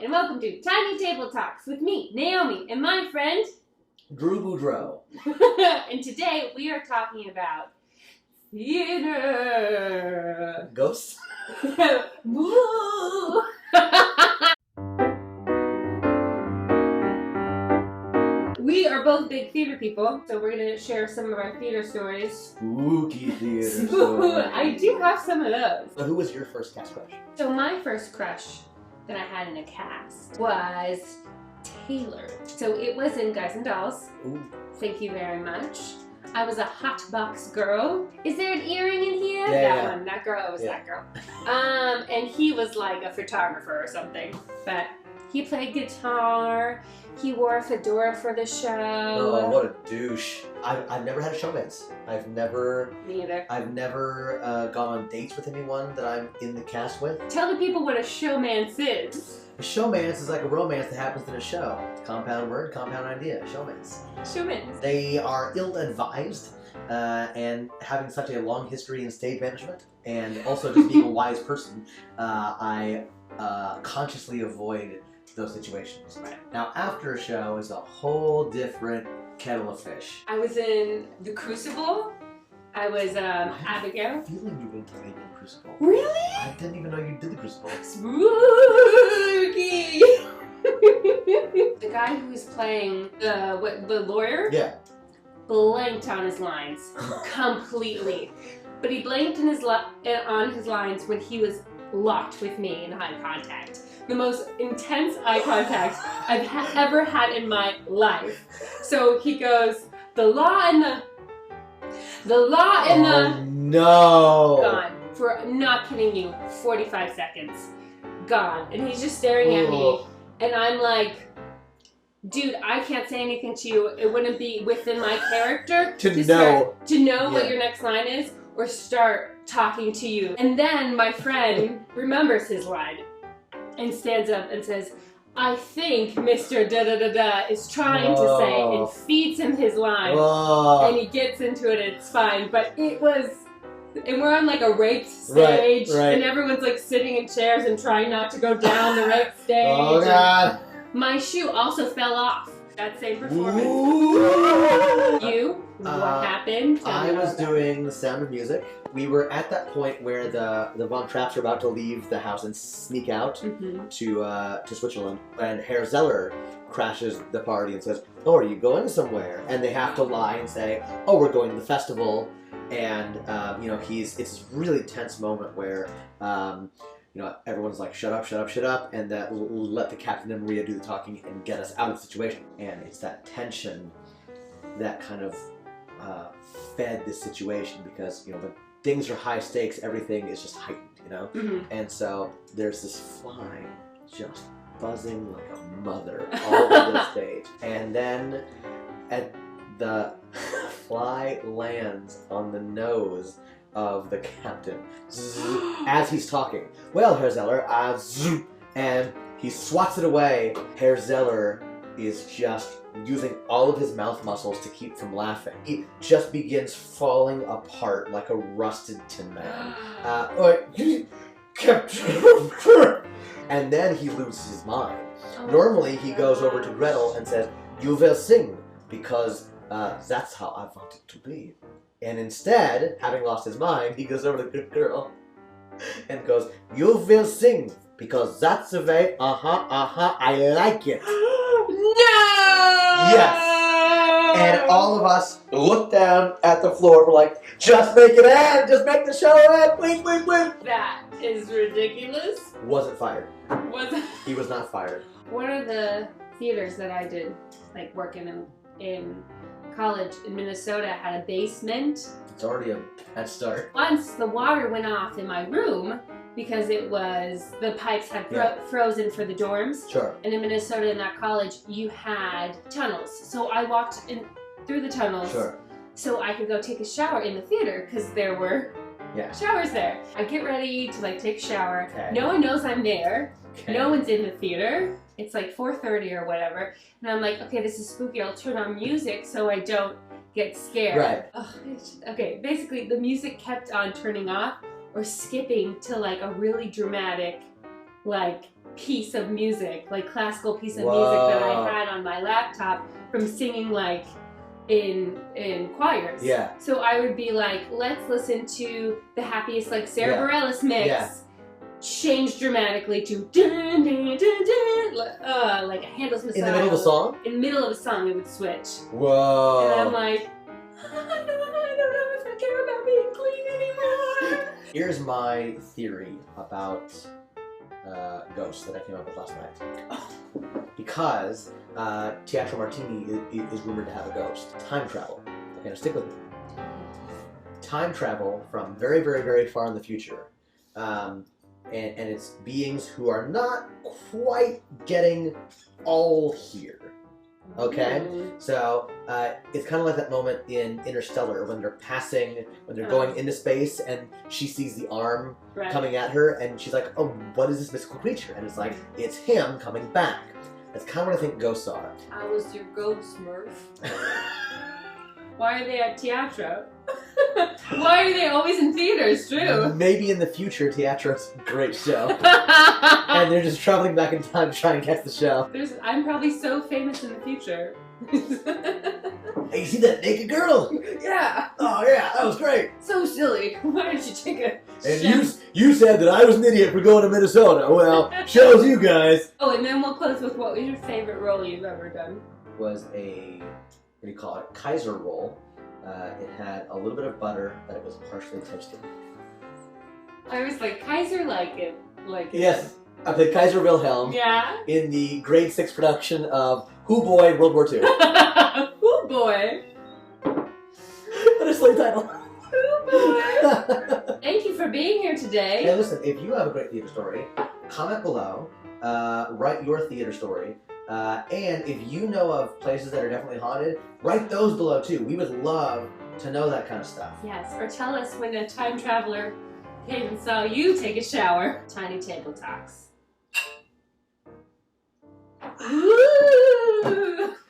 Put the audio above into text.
and welcome to Tiny Table Talks with me, Naomi, and my friend... Drew Boudreau. And today we are talking about theater. Ghosts? Woo! We are both big theater people, so we're going to share some of our theater stories. Spooky theater stories. I do have some of those. So who was your first cast crush? So my first crush that I had in a cast was Taylor. So it was in Guys and Dolls. Ooh. Thank you very much. I was a hot box girl. Is there an earring in here? Yeah, That one. That girl. It was that girl. And he was like a photographer or something. But he played guitar. He wore a fedora for the show. Oh, what a douche. I've never had a showmance. Me either. I've never gone on dates with anyone that I'm in the cast with. Tell the people what a showmance is. A showmance is like a romance that happens in a show. Compound word, compound idea. Showmance. Showmance. They are ill-advised and having such a long history in stage management, and also just being a wise person, I consciously avoid those situations. Right. Now, after a show is a whole different kettle of fish. I was in The Crucible. I was Abigail. I have a feeling you went to make the Crucible. Really? I didn't even know you did the Crucible. Spooky! The guy who was playing the lawyer blanked on his lines completely. But he blanked on his lines when he was locked with me in eye contact. The most intense eye contact I've ever had in my life. So he goes, the law and the... No! Gone. For, not kidding you, 45 seconds. Gone. And he's just staring at me. And I'm like, dude, I can't say anything to you. It wouldn't be within my character to know what your next line is or start talking to you. And then my friend remembers his line and stands up and says, I think Mr. Da-da-da-da is trying to say, and feeds him his line. And he gets into it and it's fine. But it was, and we're on like a rape stage, and everyone's like sitting in chairs and trying not to go down the rape stage. Oh God. My shoe also fell off that same performance. What happened? I was doing The Sound of Music. We were at that point where the Von Trapps are about to leave the house and sneak out to Switzerland, and Herr Zeller crashes the party and says, "Oh, are you going somewhere?" And they have to lie and say, "Oh, we're going to the festival." And it's this really tense moment where everyone's like, shut up, and let the captain and Maria do the talking and get us out of the situation. And it's that tension that kind of fed this situation, because when things are high stakes, everything is just heightened, And so there's this fly just buzzing like a mother all over the stage, and then the fly lands on the nose of the captain as he's talking. Well, Herr Zeller, and he swats it away. Herr Zeller is just using all of his mouth muscles to keep from laughing. He just begins falling apart like a rusted tin man. And then he loses his mind. Normally, he goes over to Gretel and says, "You will sing, because that's how I want it to be." And instead, having lost his mind, he goes over to the girl and goes, "You will sing, because that's the way, I like it." No! Yes. And all of us look down at the floor, we're like, just make it end! Just make the show end! Please, please, please! That is ridiculous. Wasn't fired. He was not fired. One of the theaters that I did, like working in college in Minnesota, had a basement. It's already a bad start. Once the water went off in my room because the pipes had frozen for the dorms. Sure. And in Minnesota, in that college, you had tunnels. So I walked in through the tunnels so I could go take a shower in the theater because there were showers there. I get ready to take a shower. Okay. No one knows I'm there. Okay. No one's in the theater. It's like 4:30 or whatever. And I'm like, okay, this is spooky. I'll turn on music so I don't get scared. Right. Okay, basically the music kept on turning off or skipping to a really dramatic, piece of music, like classical piece of music that I had on my laptop from singing like in choirs. Yeah. So I would be like, let's listen to the happiest like Sarah Bareilles mix. Yeah. Change dramatically to dun, dun, dun, dun, like a Handel's Messiah. In the middle of a song? In the middle of a song, it would switch. Whoa. And I'm like, I don't know if I care about being clean anymore. Here's my theory about ghosts that I came up with last night. Because Teatro Martini is rumored to have a ghost. Time travel. Okay, now stick with me. Time travel from very, very, very far in the future. And it's beings who are not quite getting all here. Okay? So it's kind of like that moment in Interstellar when they're going into space and she sees the arm coming at her and she's like, oh, what is this mystical creature? And it's like, it's him coming back. That's kind of what I think ghosts are. I was your ghost, Smurf. Why are they at Teatro? Why are they always in theaters, Drew? Maybe in the future, Teatro's a great show. And they're just traveling back in time to try and catch the show. I'm probably so famous in the future. Hey, you see that naked girl? Yeah. Oh yeah, that was great. So silly. Why didn't you take a And you said that I was an idiot for going to Minnesota. Well, shows you guys. Oh, and then we'll close with what was your favorite role you've ever done? Was a, what do you call it, Kaiser roll. It had a little bit of butter, but it was partially toasted. I was like, Kaiser like it. Yes, I played Kaiser Wilhelm. Yeah. In the grade 6 production of Who Boy, World War II. Who Boy? What a silly title. Who Boy? Thank you for being here today. Hey, listen, if you have a great theater story, comment below, write your theater story, and if you know of places that are definitely haunted, write those below too. We would love to know that kind of stuff. Yes, or tell us when a time traveler came and saw you take a shower. Tiny Table Talks. Ooh.